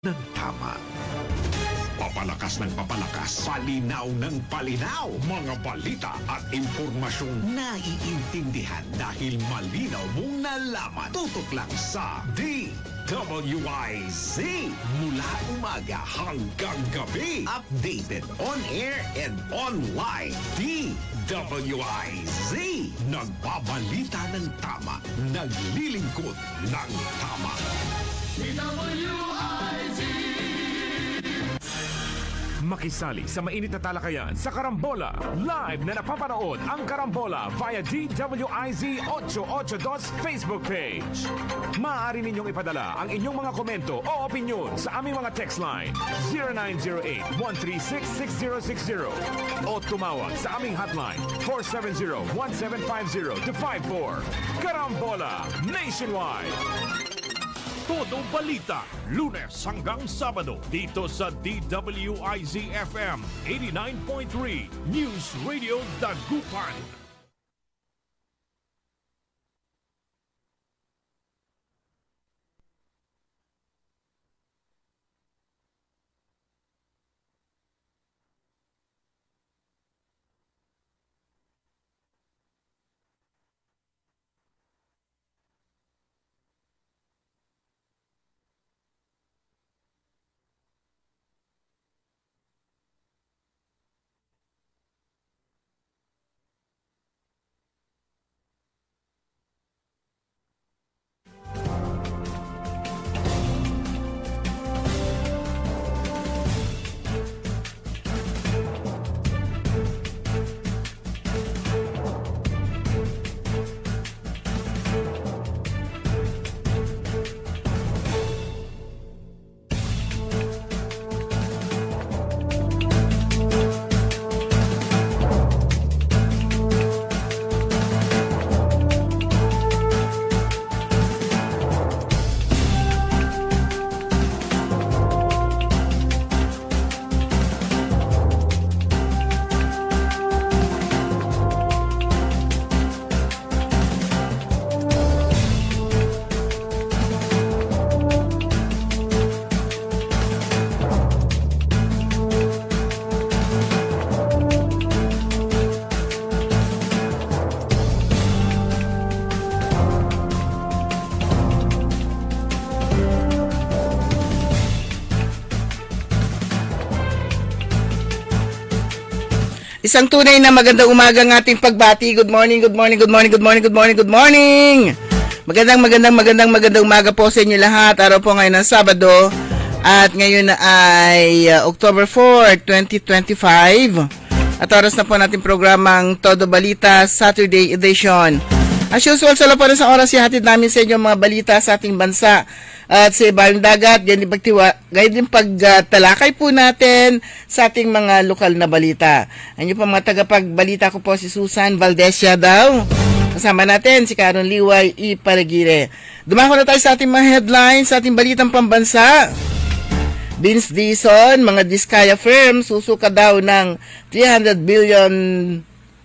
ng tama. Papalakas ng papalakas, palinaw ng palinaw, mga balita at impormasyong naiintindihan dahil malinaw mong nalaman. Tutok lang sa DWIZ. Mula umaga hanggang gabi. Updated on air and online. DWIZ. Nagbabalita ng tama. Naglilingkod ng tama. DWIZ. Makisali sa mainit na talakayan sa Karambola. Live na napapanood ang Karambola via DWIZ 882 Facebook page. Maaari ninyong ipadala ang inyong mga komento o opinyon sa aming mga text line 0908-136-6060 o tumawag sa aming hotline 470-1750-54. Karambola Nationwide. Todo balita, Lunes hanggang Sabado dito sa DWIZ-FM 89.3 News Radio Dagupan. Isang tunay na magandang umaga ng ating pagbati. Good morning, good morning, good morning, good morning, good morning, good morning. Magandang umaga po sa inyo lahat. Araw po ngayon ng Sabado. At ngayon ay October 4, 2025. At oras na po natin programang Todo Balita Saturday Edition. As usual, sa laporan sa oras, ihatid namin sa inyo mga balita sa ating bansa at sa ibayong dagat. Ganyan din pagtalakay po natin sa ating mga lokal na balita. Ang po mga tagapagbalita ko po si Susan Valdezia daw. Kasama natin si Karen Liway Iparagire. Dumako na tayo sa ating mga headlines, sa ating balitang pambansa. Vince Dizon, mga Diskaya firm, susuka daw ng 300 billion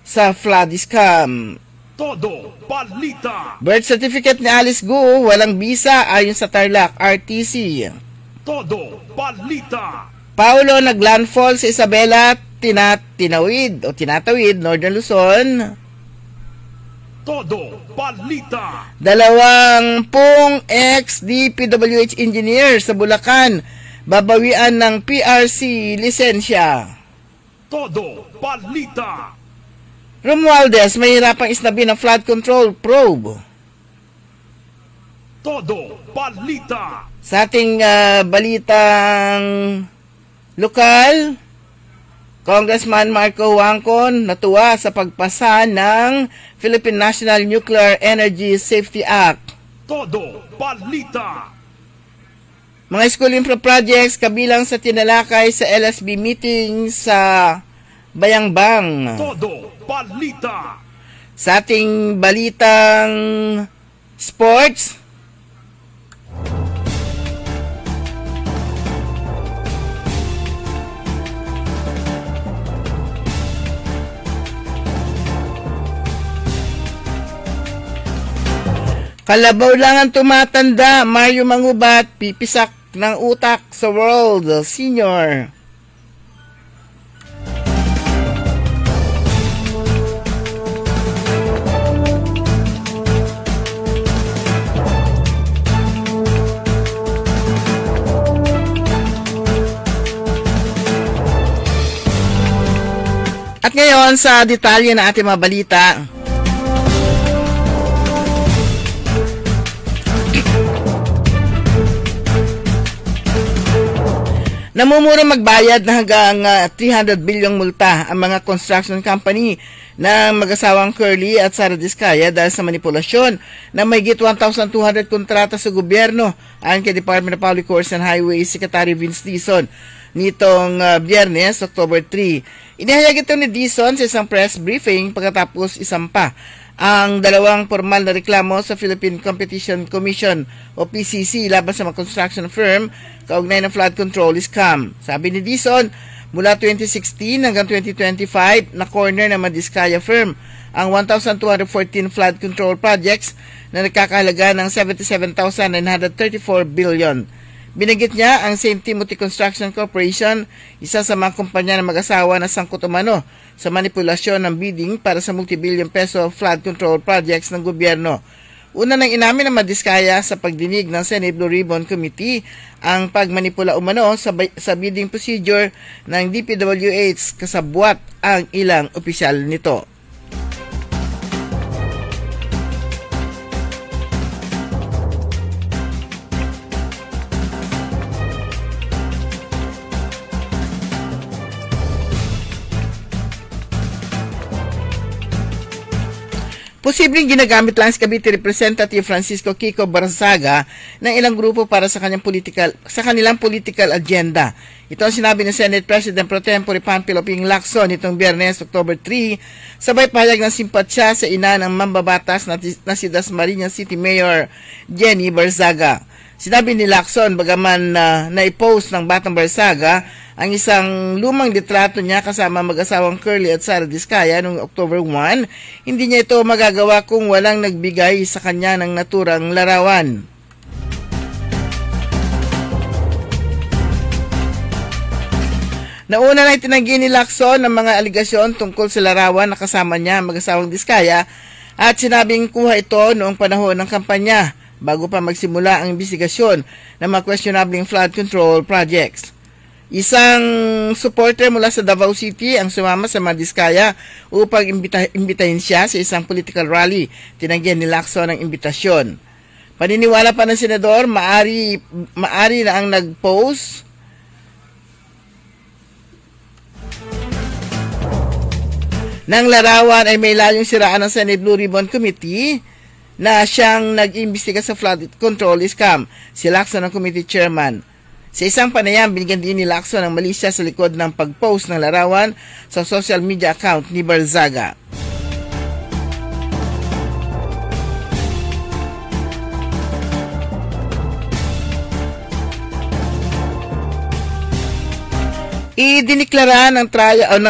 sa flood scam. Todo balita. Birth certificate ni Alice Guo, walang visa ayon sa Tarlac RTC. Todo balita. Paulo naglandfall sa Isabela, tinatawid, Northern Luzon. Todo balita. 20 ex-DPWH engineer sa Bulacan, babawian ng PRC lisensya. Todo balita. Romualdez, mahirapang isnabi ng flood control probe. Todo balita. Sa ating balitang lokal, Congressman Marco Huangcon natuwa sa pagpasa ng Philippine National Nuclear Energy Safety Act. Todo balita. Mga school infra projects kabilang sa tinalakay sa LSB meeting sa Bayangbang. Todo balita. Sa ating balitang sports, Kalabaw lang ang tumatanda, Mario Mangubat, pipisak ng utak sa World Senior. At ngayon sa detalye na ating mga balita. Namumuro magbayad na hanggang 300 bilyong multa ang mga construction company ng mag-asawang Curly at Sara Diskaya dahil sa manipulasyon na mahigit 1,200 kontrata sa gobyerno ayon kay Department of Public Works and Highways Secretary Vince Dizon nitong Biyernes, October 3. Inihayag ito ni Dizon sa isang press briefing pagkatapos isampa ang dalawang formal na reklamo sa Philippine Competition Commission o PCC laban sa mga construction firm kaugnay ng flood control scam. Sabi ni Dizon, mula 2016 hanggang 2025 na corner ng Diskaya firm ang 1,214 flood control projects na nagkakahalaga ng 77,934 billion. Binanggit niya ang St. Timothy Construction Corporation, isa sa mga kumpanya ng mag-asawa na sangkot umano sa manipulasyon ng bidding para sa multibillion peso flood control projects ng gobyerno. Una nang inamin ng Diskaya sa pagdinig ng Senate Blue Ribbon Committee ang pagmanipula umano sa bidding procedure ng DPWH kasabwat ang ilang opisyal nito. Posibleng ginagamit lang si Cavite Representative Francisco Kiko Barzaga ng ilang grupo para sa kanilang political agenda. Ito ang sinabi ni Senate President Pro Tempore Panfilo Ping Lacson nitong Biyernes, October 3, sabay pahayag ng simpatsya sa ina ng mambabatas na si Dasmariñas City Mayor Jenny Barzaga. Sinabi ni Lacson, bagaman na-post ng Batang Barzaga ang isang lumang litrato niya kasama mag-asawang Curly at Sara Diskaya noong October 1, hindi niya ito magagawa kung walang nagbigay sa kanya ng naturang larawan. Nauna na itinanggi ni Lacson ang mga aligasyon tungkol sa larawan na kasama niya mag-asawang Diskaya at sinabing kuha ito noong panahon ng kampanya bago pa magsimula ang investigasyon ng mga questionable flood control projects. Isang supporter mula sa Davao City ang sumama sa Diskaya upang imbitahin siya sa isang political rally. Tinanggihan ni Lacson ang imbitasyon. Paniniwala pa ng senador, maari na ang nag-post ng larawan ay may layong siraan ng Senate Blue Ribbon Committee na siyang nag-imbestiga sa flood control scam. Si Lacson ang committee chairman. Sa isang panayam, binigyan din ni Lacson ang mali siya sa likod ng pag-post ng larawan sa social media account ni Barzaga. Idiniklara ng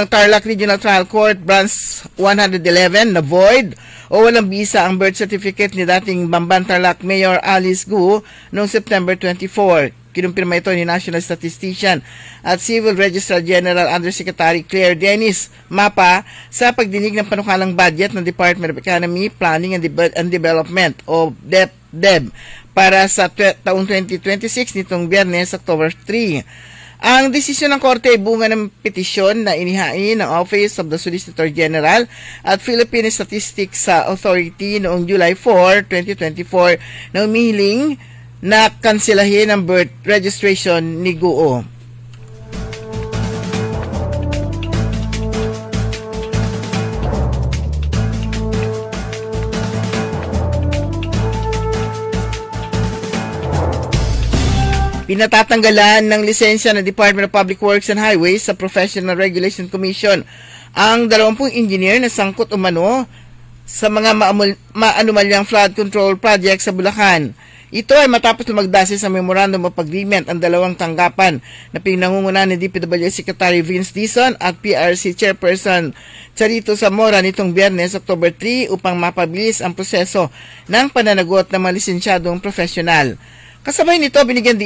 Tarlac Regional Trial Court Branch 111 na void o walang bisa ang birth certificate ni dating Bamban Tarlac Mayor Alice Gu noong September 24. Kinumpirma ito ni National Statistician at Civil Registrar General Undersecretary Claire Dennis Mapa sa pagdinig ng panukalang budget ng Department of Economy, Planning and Development o DepDev para sa taong 2026 nitong Biyernes, October 3. Ang desisyon ng Korte ay bunga ng petisyon na inihain ng Office of the Solicitor General at Philippine Statistics Authority noong July 4, 2024 na umihiling na kanselahin ang birth registration ni Guo. Pinatatanggalan ng lisensya ng Department of Public Works and Highways sa Professional Regulation Commission ang 20 engineer na sangkot umano sa mga maanumalyang flood control project sa Bulacan. Ito ay matapos lumagdasi sa Memorandum of Agreement ang dalawang tanggapan na pinangungunahan ni DPWH Secretary Vince Dizon at PRC Chairperson Charito Zamora nitong Biyernes, October 3 upang mapabilis ang proseso ng pananagot ng mga lisensyadong profesional. Kasabay nito, binigyan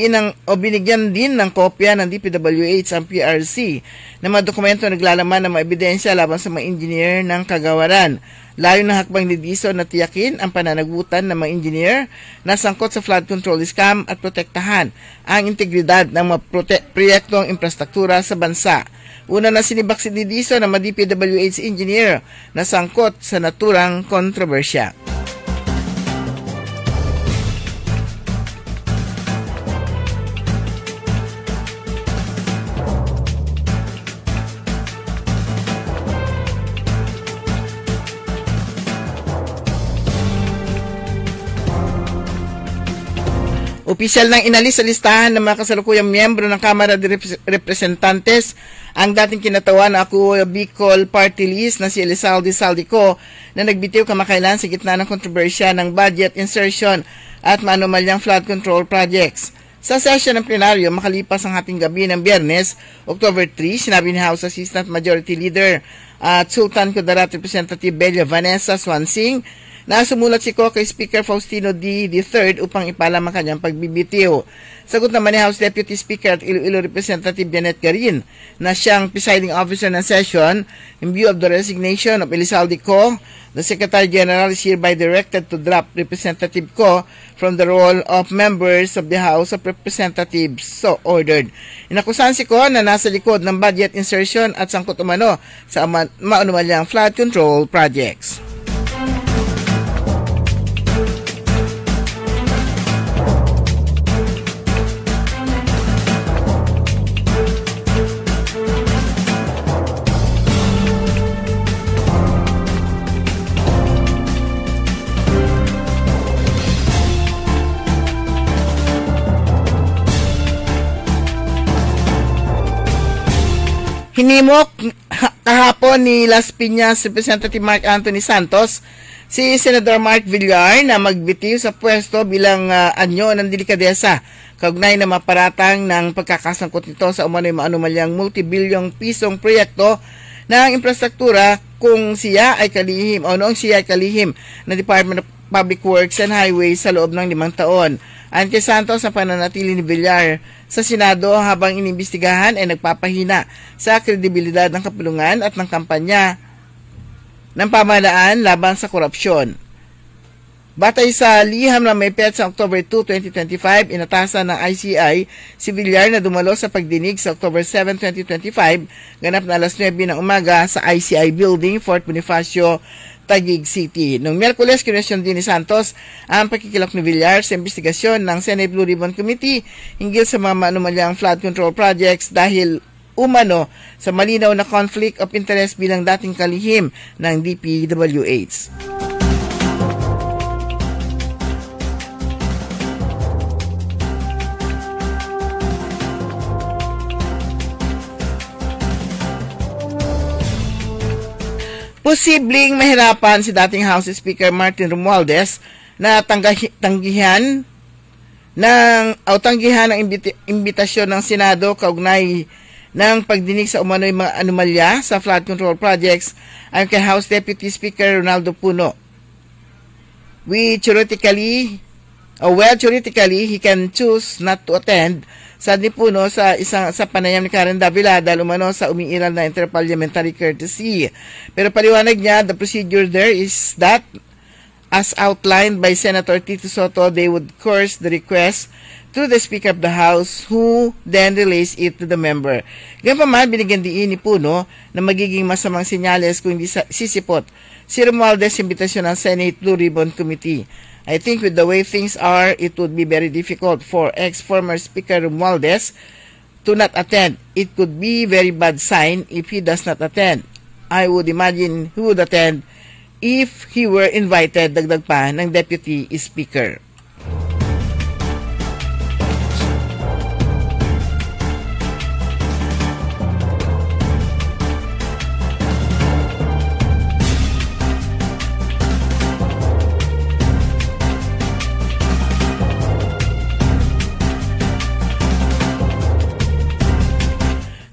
din ng kopya ng DPWH ang PRC na mga dokumento naglalaman ng mga ebidensya laban sa mga engineer ng kagawaran. Layo ng hakbang ni Dizon na tiyakin ang pananagutan ng mga engineer na sangkot sa flood control scam at protektahan ang integridad ng mga proyektong infrastruktura sa bansa. Una na sinibak si Dizon na mga DPWH engineer na sangkot sa naturang kontrobersya. Opisyal nang inalis sa listahan ng mga kasalukuyang miyembro ng Kamara de Representantes ang dating kinatawan na Ako Bicol Party List na si Elizalde Saldico na nagbitiw kamakailan sa gitna ng kontrobersya ng budget insertion at maanumalyang flood control projects. Sa session ng plenaryo makalipas ang hating gabi ng Biyernes, October 3, sinabi ni House Assistant Majority Leader at Sultan Kudarat Representative Bella Vanessa Swansing na sumulat si kay Speaker Faustino D. III upang ipalam ang kanyang pagbibitiw. Sagot naman ni House Deputy Speaker at Iloilo Representative Janet Garin na siyang presiding officer ng session in view of the resignation of Elizalde Co. The Secretary General is hereby directed to drop Representative Co. from the role of members of the House of Representatives. So ordered. Inakusahan si Co. na nasa likod ng budget insertion at sangkot umano sa maanumalyang flood control projects. Hinimok kahapon ni Las Piñas Representative Mark Anthony Santos si Senador Mark Villar na magbitiw sa pwesto bilang anyo ng delikadesa kaugnay na maparatang ng pagkakasangkot nito sa umano'y maanumalyang multibilyong pisong proyekto ng infrastruktura kung siya ay kalihim o noong siya ay kalihim ng Department of Public Works and Highways sa loob ng 5 taon. Ayon kay Santos, ang pananatili ni Villar sa Senado habang inimbestigahan ay nagpapahina sa kredibilidad ng kapulungan at ng kampanya ng pamahalaan laban sa korupsyon. Batay sa liham na may petsa October 2, 2025, inatasan ng ICI si Villar na dumalo sa pagdinig sa October 7, 2025, ganap na alas 9 ng umaga sa ICI Building, Fort Bonifacio, Taguig City. Noong Miyerkules, kinwestiyon din ni Santos ang pakikilap ni Villar sa investigasyon ng Senate Blue Ribbon Committee hinggil sa mga maanumalyang flood control projects dahil umano sa malinaw na conflict of interest bilang dating kalihim ng DPWH. Posibleng mahirapan si dating House Speaker Martin Romualdez na tanggihan ng imbitasyon ng Senado kaugnay ng pagdinig sa umano'y mga anomalya sa flood control projects ayon kay House Deputy Speaker Ronaldo Puno. Theoretically, he can choose not to attend sa Puno sa panayam ni Karen Davila dahil umano sa umiiral na interparliamentary courtesy. Pero paliwanag niya, the procedure there is that, as outlined by Senator Tito Soto, they would course the request to the Speaker of the House who then relays it to the member. Ganyan pa man, binigyan diin ni Puno na magiging masamang senyales kung hindi sisipot si Romualdez sa imbitasyon ng Senate Blue Ribbon Committee. I think with the way things are, it would be very difficult for ex-former Speaker Romualdez to not attend. It could be very bad sign if he does not attend. I would imagine he would attend if he were invited, dagdag pa ng Deputy Speaker.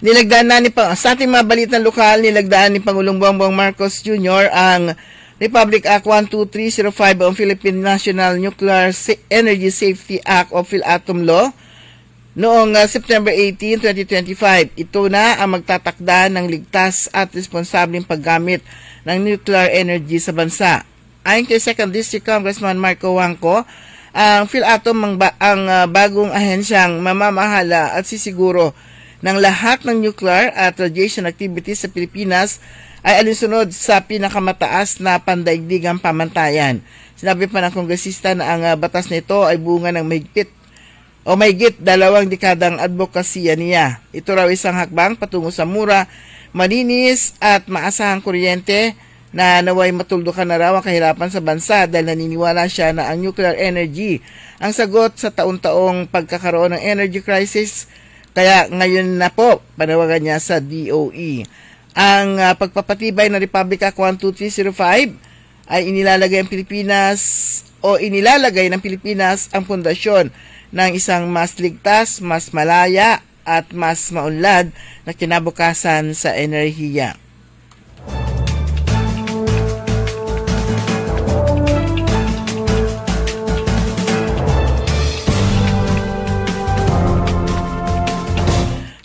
Nilagdaan na sa ating mga balitang lokal, nilagdaan ni Pangulong Bongbong Marcos Jr. ang Republic Act 12305 o Philippine National Nuclear Energy Safety Act o PhilAtом Law noong September 18, 2025. Ito na ang magtatakda ng ligtas at responsableng paggamit ng nuclear energy sa bansa. Ayon kay 2nd District Congressman Marco Wangco, ang PhilAtom ang bagong ahensyang mamamahala at sisiguro ng lahat ng nuclear at radiation activities sa Pilipinas ay alinsunod sa pinakamataas na pandaigdigang pamantayan. Sinabi pa ng kongresista na ang batas nito ay bunga ng mahigit 2 dekadang advokasya niya. Ito raw isang hakbang patungo sa mura, malinis at maasahang kuryente na naway matuldukan na raw ang kahirapan sa bansa dahil naniniwala siya na ang nuclear energy ang sagot sa taon-taong pagkakaroon ng energy crisis. Kaya ngayon na po panawagan niya sa DOE. Ang pagpapatibay ng Republic Act 12305 ay inilalagay ng Pilipinas ang pundasyon ng isang mas ligtas, mas malaya at mas maunlad na kinabukasan sa enerhiya.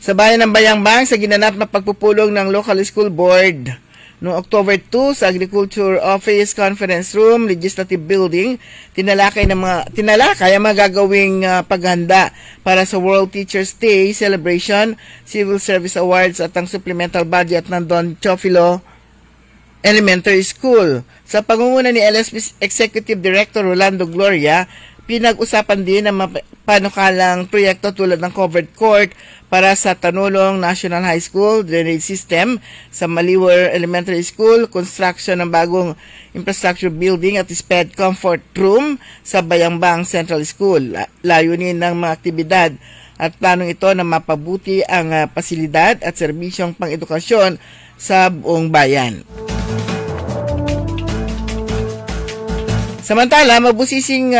Sa bayan ng Bayambang, sa ginanap na pagpupulong ng Local School Board noong October 2 sa Agriculture Office Conference Room, Legislative Building, tinalakay ang mga gagawing paghanda para sa World Teachers Day Celebration, Civil Service Awards at ang supplemental budget ng Don Chofilo Elementary School. Sa pangunguna ni LSP Executive Director Rolando Gloria, pinag-usapan din ang panukalang proyekto tulad ng covered court para sa Tanulong National High School, drainage system sa Maliwer Elementary School, construction ng bagong infrastructure building at SPED comfort room sa Bayambang Central School. Layunin ng mga aktibidad at planong ito na mapabuti ang pasilidad at serbisyong pang-edukasyon sa buong bayan. Samantala, mabusising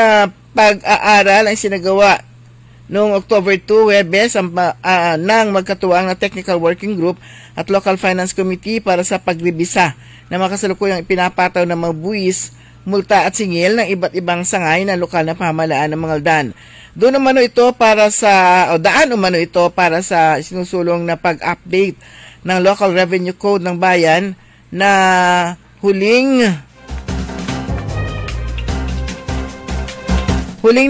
pag-aaral ang sinagawa noong October 2, Webes, ng magkatuwang na Technical Working Group at Local Finance Committee para sa pagribisa na makasalukuyang ipinapataw ng mga buwis, multa at singil ng iba't ibang sangay ng lokal na pamahalaan ng mga daan. Daan umano ito para sa sinusulong na pag-update ng Local Revenue Code ng bayan na huling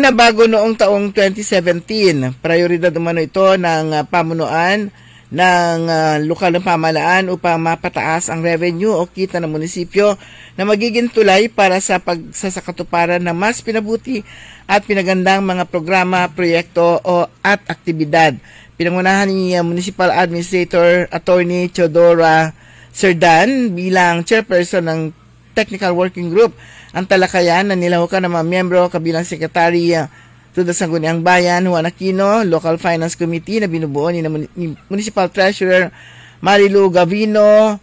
na bago noong taong 2017. Prioridad umano ito ng pamunuan ng lokal na pamahalaan upang mapataas ang revenue o kita ng munisipyo na magiging tulay para sa pagsasakatuparan ng mas pinabuti at pinagandang mga programa, proyekto at aktibidad. Pinangunahan ni Municipal Administrator Attorney Teodora Serdan bilang chairperson ng Technical Working Group ang talakayan na nilahukan ng mga miyembro kabilang Secretary to the Sangguniang Bayan, Juan Aquino, Local Finance Committee na binubuo ni Municipal Treasurer Marilu Gavino,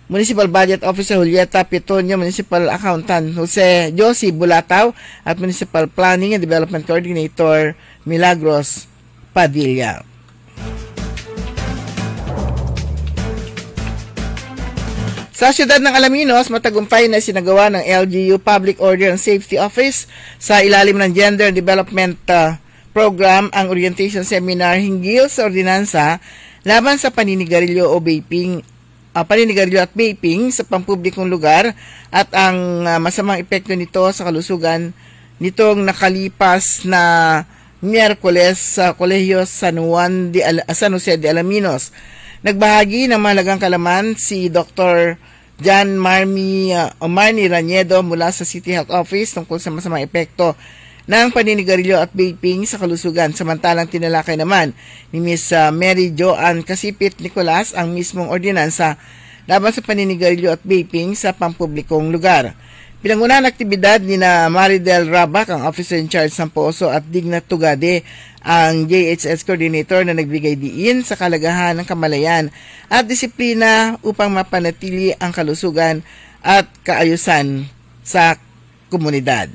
Municipal Budget Officer Julieta Petonio, Municipal Accountant Jose Josie Bulataw at Municipal Planning and Development Coordinator Milagros Padilla. Sa siyudad ng Alaminos, matagumpay na sinagawa ng LGU Public Order and Safety Office sa ilalim ng Gender Development Program ang orientation seminar hinggil sa ordinansa laban sa paninigarilyo at vaping sa pampublikong lugar at ang masamang epekto nito sa kalusugan nitong nakalipas na Miyerkules sa Kolehiyo San Jose de Alaminos. Nagbahagi ng mahalagang kalaman si Dr. John Marnie Raniedo mula sa City Health Office tungkol sa masamang epekto ng paninigarilyo at vaping sa kalusugan. Samantalang tinalakay naman ni Ms. Mary Joanne Casipit Nicolas ang mismong ordinansa laban sa paninigarilyo at vaping sa pampublikong lugar. Pinangunahang aktibidad ni na Maridel Rabac, ang officer in charge ng POSO, at Digna Tugade, ang JHS coordinator na nagbigay diin sa kalagahan ng kamalayan at disiplina upang mapanatili ang kalusugan at kaayusan sa komunidad.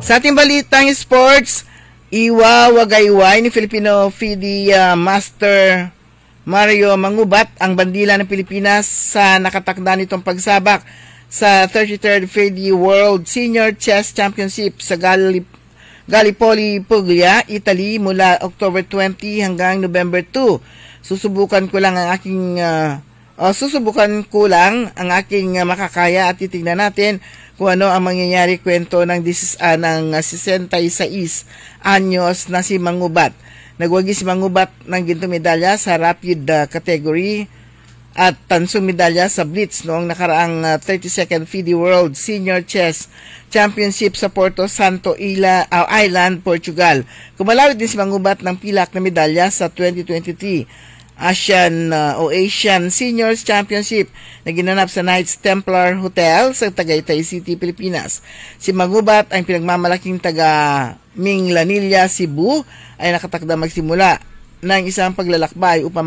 Sa ating balitang sports, iwawagayway ni Filipino FIDE Master Mario Mangubat ang bandila ng Pilipinas sa nakatakda nitong pagsabak sa 33rd FIDE World Senior Chess Championship sa Gallipoli, Puglia, Italy mula October 20 hanggang November 2. Susubukan ko lang ang aking makakaya at titignan natin kung ano ang mangyayari. Kwento ng 66 anyos na si Mangubat. Nagwagi si Mangubat ng gintong medalya sa rapid category at tansong medalya sa blitz noong nakaraang 32nd FIDE World Senior Chess Championship sa Porto Santo Island, Portugal. Kumalawit din si Mangubat ng pilak na medalya sa 2023 Asian Seniors Championship na ginanap sa Knights Templar Hotel sa Tagaytay City, Pilipinas. Si Mangubat ang pinagmamalaking taga Minglanilla, Cebu ay nakatakda magsimula ng isang paglalakbay upang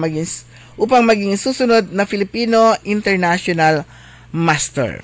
maging susunod na Filipino International Master.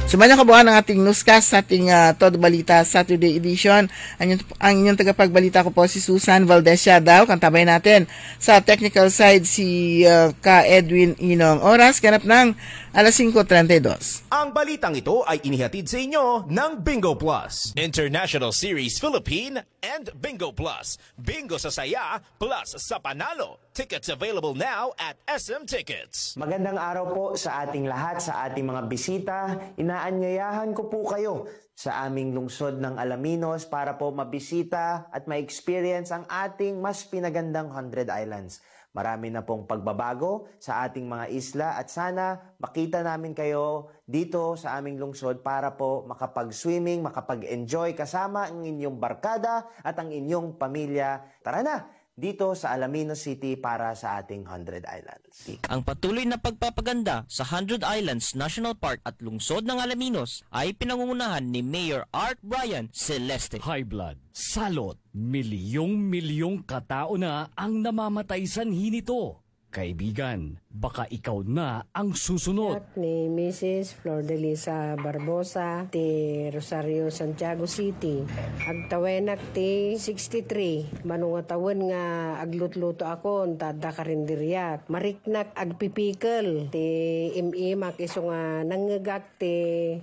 Sumalang kabuuan ng ating newscast sa ating Todo Balita Saturday edition. Ang inyong tagapagbalita ko po si Susan Valdez Siadao. Kantabay natin sa technical side si Ka Edwin Inong. Oras, ganap ng alas 5:32. Ang balitang ito ay inihatid sa inyo ng Bingo Plus, International Series Philippine and Bingo Plus. Bingo sa saya plus sa panalo. Tickets available now at SM Tickets. Magandang araw po sa ating lahat, sa ating mga bisita. Inaanyayahan ko po kayo sa aming lungsod ng Alaminos para po mabisita at ma-experience ang ating mas pinagandang 100 Islands. Marami na pong pagbabago sa ating mga isla at sana makita namin kayo dito sa aming lungsod para po makapag-swimming, makapag-enjoy kasama ang inyong barkada at ang inyong pamilya. Tara na! Dito sa Alaminos City para sa ating 100 Islands. Ang patuloy na pagpapaganda sa 100 Islands National Park at lungsod ng Alaminos ay pinangungunahan ni Mayor Art Brian Celeste. High blood, salot, milyong-milyong katao na ang namamatay sanhi nito. Kaibigan, baka ikaw na ang susunod. Ni Mrs. Flor de Lisa Barbosa, ti Rosario, Santiago City. Agtawenak ti 63. Manungatawan nga aglutluto ako, tada karindiriyak. Mariknak agpipikal. Ti imimak iso nga nanggagak ti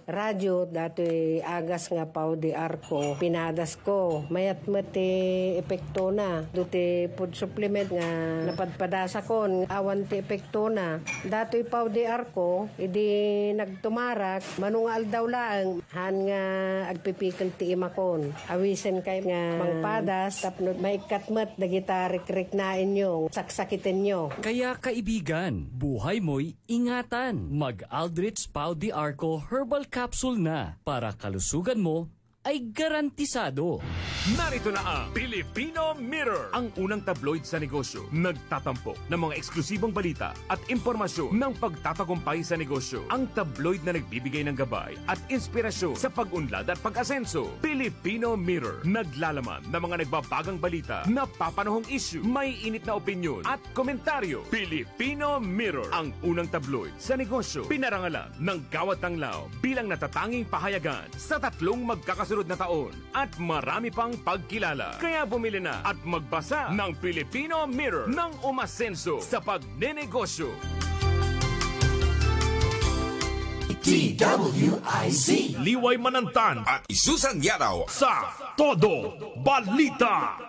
radyo, dati agas nga pao di arko. Pinadas ko. Mayat ti epekto na. Duti food supplement nga napadpadasa ko. Awan ti epekto na. Dato'y pao di arko, idi nagtumarak, manungal daw lang, han nga agpipikal ti imakon. Awisen kay nga mangpadas, tapno maikatmat, dagita rik-rik na inyo, saksakitin nyo. Kaya kaibigan, buhay mo'y ingatan. Mag-Aldrich Pau di Arco Herbal Capsule na para kalusugan mo ay garantisado. Narito na ang Filipino Mirror, ang unang tabloid sa negosyo. Nagtatampok ng mga eksklusibong balita at impormasyon ng pagtatagumpay sa negosyo. Ang tabloid na nagbibigay ng gabay at inspirasyon sa pag-unlad at pag-asenso. Filipino Mirror, naglalaman ng mga nagbabagang balita, napapanahong issue, may init na opinyon at komentaryo. Filipino Mirror, ang unang tabloid sa negosyo. Pinarangalan ng Gawad Tanglao bilang natatanging pahayagan sa 3 magkakasunod na taon at marami pang pagkilala. Kaya bumili na at magbasa ng Filipino Mirror ng umasenso sa pagnenegosyo. DWIZ Liway Manantan at Susan Yadaw sa Todo Balita.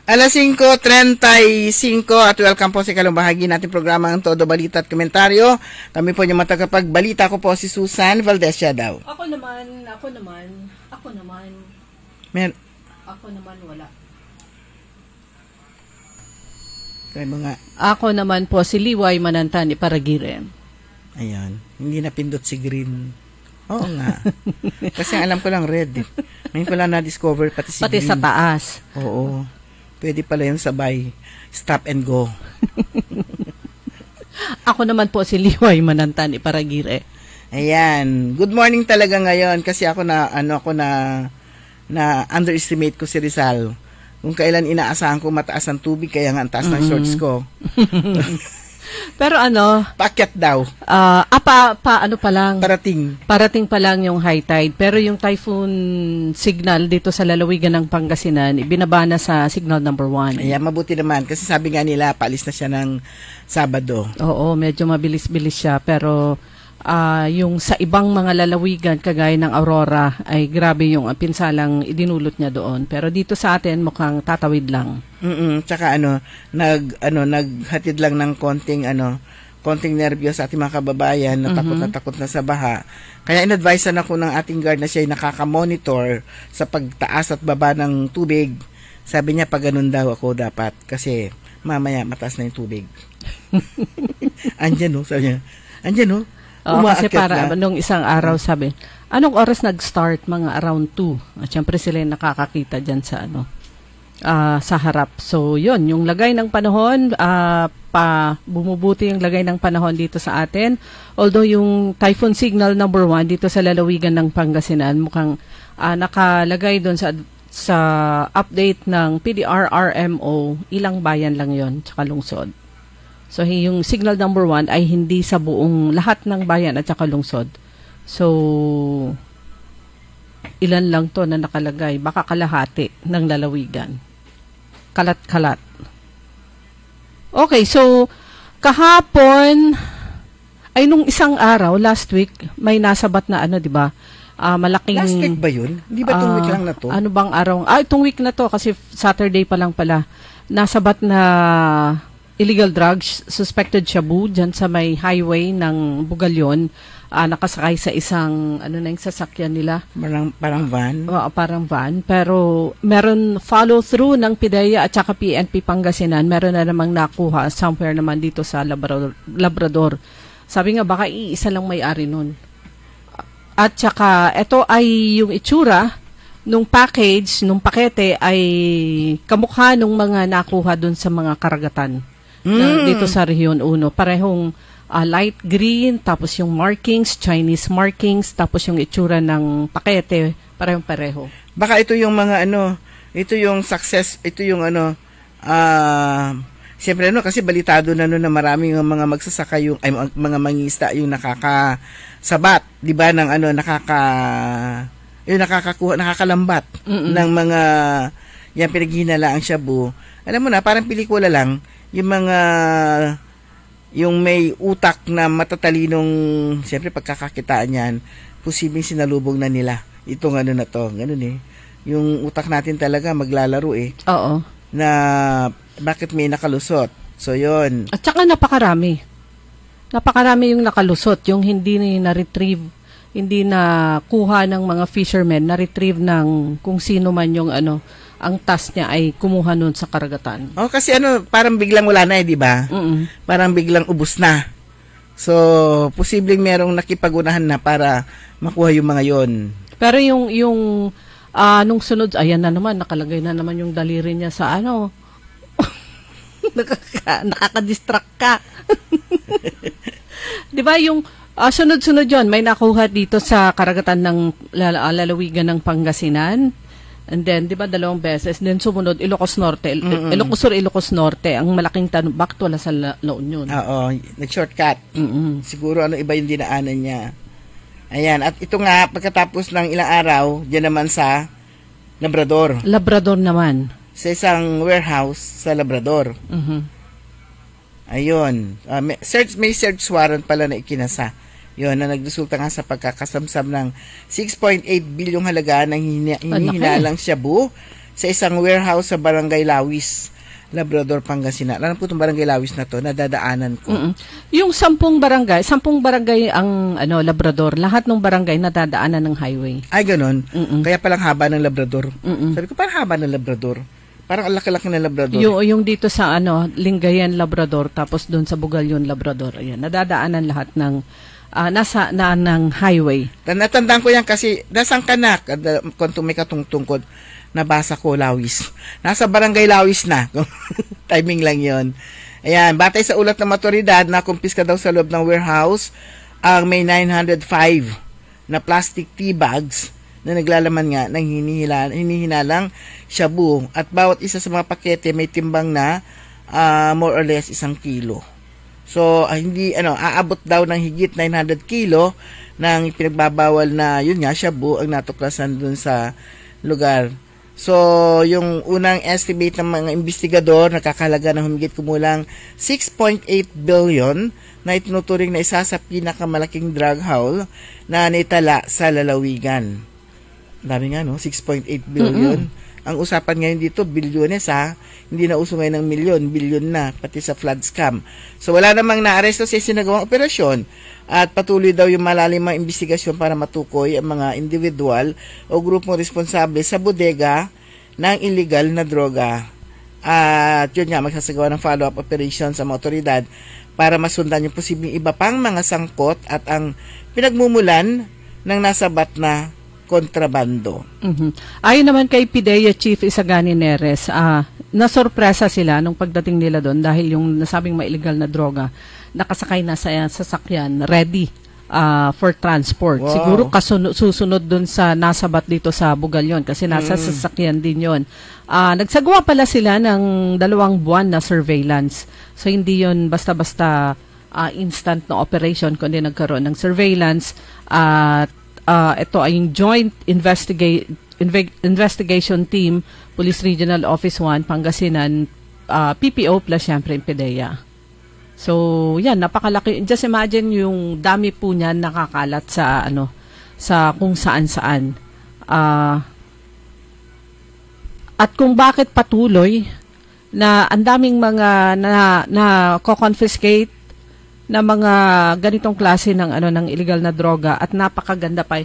Alas 5:35 at welcome po sa ikalawang bahagi natin programa ng Todo Balita at Komentaryo. Kami po yung matagapagbalita ko po si Susan Valdez Siadao. Ako naman. Wala. Try mo nga. Ako naman po si Liway Manantan Iparagire. Ayan, hindi napindot si green. Oo nga. Kasi alam ko lang red. Ngayon ko lang na-discover pati si Pati green. sa taas. Oo. Pwede pala yung sabay. Stop and go. Ako naman po si Liway Manantan Iparagire. Ayan. Good morning talaga ngayon kasi ako na underestimate ko si Rizal. Kung kailan inaasahan ko mataas ang tubig, kaya nga ang taas ng shorts ko. Pero Paakyat daw. ano pa lang? Parating pa lang yung high tide. Pero yung typhoon signal dito sa lalawigan ng Pangasinan, binaba na sa signal number 1. Ayan, mabuti naman. Kasi sabi nga nila, paalis na siya ng Sabado. Oo, medyo mabilis-bilis siya. Pero yung sa ibang mga lalawigan, kagaya ng Aurora, ay grabe yung pinsalang idinulot niya doon. Pero dito sa atin, mukhang tatawid lang. Tsaka naghatid lang ng konting nervyos sa ating mga kababayan na takot na sa baha. Kaya in-advisean ako ng ating guard na siya ay nakaka-monitor sa pagtaas at baba ng tubig. Sabi niya, pag ganun daw ako dapat kasi mamaya mataas na yung tubig. Andyan, sabi niya. Andyan, kasi para nung isang araw sabi, anong oras nag-start? Mga around 2. At syempre sila yung nakakakita dyan sa sa harap. So yun, yung lagay ng panahon, bumubuti yung lagay ng panahon dito sa atin. Although yung typhoon signal number 1 dito sa lalawigan ng Pangasinan, mukhang nakalagay doon sa update ng PDR-RMO, ilang bayan lang yon tsaka lungsod. So, yung signal number 1 ay hindi sa buong lahat ng bayan at saka lungsod. So, ilan lang to na nakalagay. Baka kalahati ng lalawigan. Kalat-kalat. Okay, so, kahapon, ay nung isang araw, last week, may nasabat na di ba? Malaking... Last week ba yun? Hindi ba itong week lang na to? Ano bang araw? Itong week na to kasi Saturday pa lang pala. Nasabat na... illegal drugs, suspected shabu, dyan sa may highway ng Bugalyon, nakasakay sa isang, yung sasakyan nila? Parang van? Oo, parang van. Pero meron follow-through ng PIDEA at saka PNP Pangasinan. Meron na namang nakuha somewhere naman dito sa Labrador. Sabi nga, baka iisa lang may-ari nun. At saka, ito ay yung itsura nung package, nung pakete ay kamukha nung mga nakuha dun sa mga karagatan. Dito sa Rehiyon 1. Parehong light green, tapos yung markings, Chinese markings, tapos yung itsura ng pakete, parehong-pareho. Baka ito yung mga ito yung success, ito yung siyempre kasi balitado na na maraming mga magsasaka yung mga mangingisda yung nakakasabat, 'di ba, ng nakakalambat ng mga yan pinaghinalaang shabu. Alam mo na, parang pelikula lang. Yung may utak na matatalinong, siyempre pagkakakitaan yan, posibleng sinalubong na nila itong na to. Ganun yung utak natin talaga maglalaro Oo. Na bakit may nakalusot. So yun. At saka napakarami yung nakalusot, yung hindi na-retrieve, hindi na kuha ng mga fishermen, na-retrieve ng kung sino man yung ang task niya ay kumuha nun sa karagatan. Kasi parang biglang wala na di ba? Parang biglang ubos na. So, posibleng merong nakipagunahan na para makuha yung mga yon. Pero yung nung sunod, ayan na naman, nakalagay na naman yung daliri niya sa nakaka-distract ka. Di ba yung sunod-sunod yon, may nakuha dito sa karagatan ng lalawigan ng Pangasinan. And then, di ba, 2 beses. And then, sumunod, Ilocos Norte. Ilocos Sur, Ilocos Norte. Ang malaking tanong, bakit wala sa La Union? Oo, nag-shortcut. Siguro iba yung dinaanan niya. Ayan, at ito nga, pagkatapos ng ilang araw, dyan naman sa Labrador. Labrador naman. Sa isang warehouse sa Labrador. Ayun. May search warrant pala na ikinasa. Yun, na nagresulta nga sa pagkakasamsam ng 6.8 bilyong halaga ng hinihinalang shabu sa isang warehouse sa Barangay Lawis, Labrador, Pangasinan. Alam po itong Barangay Lawis na to, nadadaanan ko. Yung 10 barangay ang Labrador, lahat ng barangay nadadaanan ng highway. Ay, ganun? Kaya palang haba ng Labrador. Sabi ko, parang haba ng Labrador. Parang laki-laki ng Labrador. Yung dito sa Lingayen, Labrador, tapos doon sa Bugalyon, Labrador. Ayan, nadadaanan lahat ng ng highway. Natandaan ko yan kasi nasang kanak kung may katungtungkod nabasa ko Lawis. Nasa Barangay Lawis na. Timing lang yon. Ayan, batay sa ulat ng matoridad, nakumpiska daw sa loob ng warehouse ang may 905 na plastic tea bags na naglalaman nga ng hinihinalang shabu. At bawat isa sa mga pakete may timbang na more or less 1 kilo. So, hindi, aabot daw ng higit 900 kilo ng pinagbabawal na, yun nga, shabu ang natuklasan dun sa lugar. So, yung unang estimate ng mga investigador, nakakalaga ng humigit kumulang 6.8 billion na itinuturing na isa sa pinakamalaking drug haul na naitala sa lalawigan. Dami nga, no? 6.8 billion. Ang usapan ngayon dito, bilyones ha. Hindi na uso ngayon ng milyon, bilyon na, pati sa flood scam. So wala namang naaresto sa sinagawang operasyon at patuloy daw yung malalimang investigasyon para matukoy ang mga individual o grupong responsable sa bodega ng illegal na droga. At yun nga, magsasagawa ng follow-up operation sa mga otoridad para masundan yung posibleng iba pang mga sangkot at ang pinagmumulan ng nasabat na kontrabando. Ayon naman kay PIDEA Chief Isagani Neres, nasorpresa sila nung pagdating nila doon dahil yung nasabing illegal na droga nakasakay na sa sasakyan, ready for transport. Wow. Siguro susunod doon sa nasabat dito sa Bugalyon kasi nasa sasakyan din yon. Nagsagawa pala sila ng 2 buwan na surveillance. So hindi yon basta-basta instant na operation kundi nagkaroon ng surveillance at ito ay yung Joint Investigation Team, Police Regional Office 1, Pangasinan, PPO plus syempre yung PIDEA. So, yan, napakalaki. Just imagine yung dami po niyan nakakalat sa sa kung saan-saan. At kung bakit patuloy na ang daming mga na confiscate na mga ganitong klase ng ng illegal na droga at napakaganda pa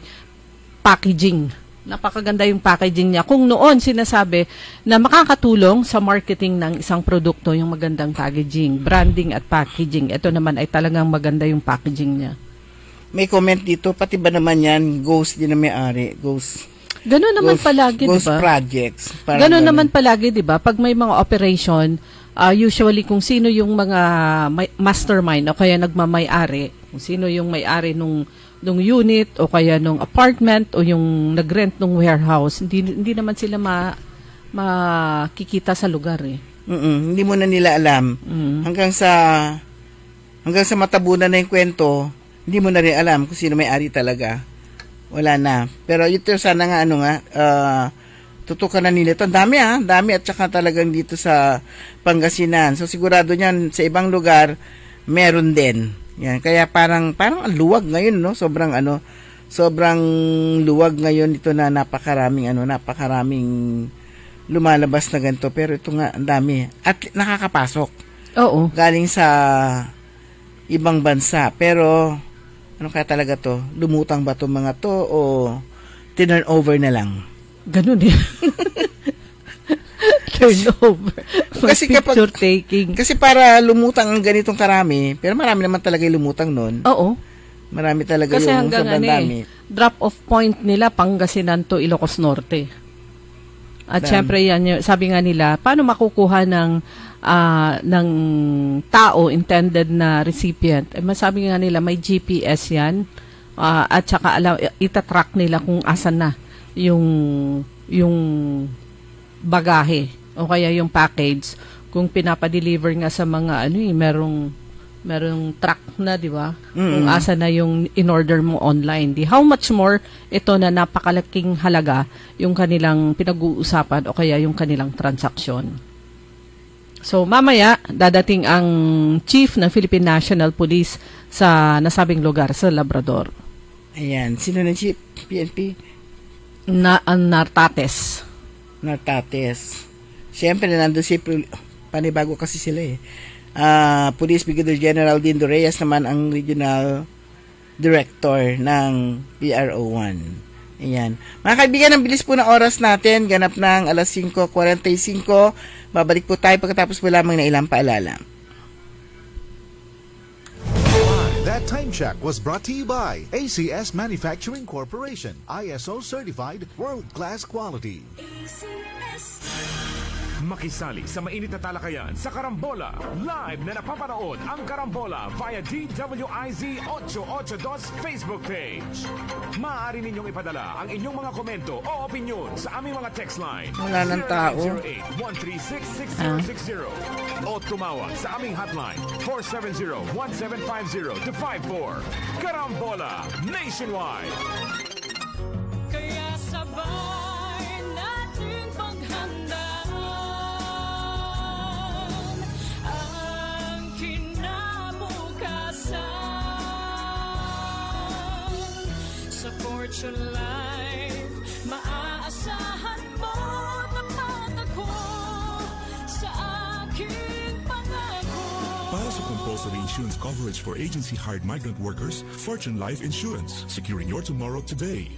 packaging. Napakaganda yung packaging niya. Kung noon sinasabi na makakatulong sa marketing ng isang produkto yung magandang packaging, branding at packaging. Ito naman ay talagang maganda yung packaging niya. May comment dito, pati ba naman yan, ghost din na may-ari, ghost. Ganun naman palagi, ghost diba? Projects. Ganun naman palagi, diba? Pag may mga operation, usually kung sino yung mga mastermind o kaya nagmamay-ari, kung sino yung may-ari nung unit o kaya nung apartment o yung nag-rent nung warehouse, hindi naman sila makikita sa lugar eh. Hindi mo na nila alam. Hanggang sa matabunan na yung kwento, hindi mo na rin alam kung sino may-ari talaga. Wala na. Pero ito sana nga tutukan na nila ito. Dami at saka talagang dito sa Pangasinan. So sigurado niyan sa ibang lugar meron din. Yan, kaya parang ang luwag ngayon, no? Sobrang luwag ngayon ito na napakaraming lumalabas na ganito. Pero ito nga ang dami at nakakapasok. Oo. Galing sa ibang bansa. Pero ano kaya talaga to? Lumutang ba to mga to o turnover na lang? Ganun eh. Turnover. Kasi picture taking. Kasi para lumutang ang ganitong karami, pero marami naman talaga yung lumutang nun. Oo. Marami talaga kasi yung hanggang dami. Drop off point nila Pangasinan to Ilocos Norte. At syempre yan, sabi nga nila, paano makukuha ng tao intended na recipient? Masabi nga nila may GPS yan at saka itatrack nila kung asan na yung bagahe o kaya yung package kung pinapa-deliver nga sa mga merong truck na, di ba? Kung asa na yung in-order mo online. How much more ito na napakalaking halaga yung kanilang pinag-uusapan o kaya yung kanilang transaksyon. So, mamaya, dadating ang chief ng Philippine National Police sa nasabing lugar sa Labrador. Ayan. Sino na chief? PNP? Nartates. Siyempre, nandun si panibago kasi sila eh. Police Brigadier General Dindo Reyes naman ang Regional Director ng PRO1. Ayan. Mga kaibigan, ang bilis po na oras natin. Ganap ng 5:45. Babalik po tayo pagkatapos po lamang na ilang paalala. That time check was brought to you by ACS Manufacturing Corporation, ISO certified, world-class quality. Makisali sa mainit na talakayan sa Karambola. Live na napapanood ang Karambola via DWIZ 882 Facebook page. Maaari ninyong ipadala ang inyong mga komento o opinion sa aming mga text line. Wala ng tao. 0908-136-6060 o tumawag sa aming hotline 470-1750-54. Karambola Nationwide. Kaya sabay natin paghandaan ang kinabukasan. Sa Fortune Life, maaasahan mo tapat ako sa aking pangako. Para sa compulsory insurance coverage for agency-hired migrant workers, Fortune Life Insurance. Securing your tomorrow today.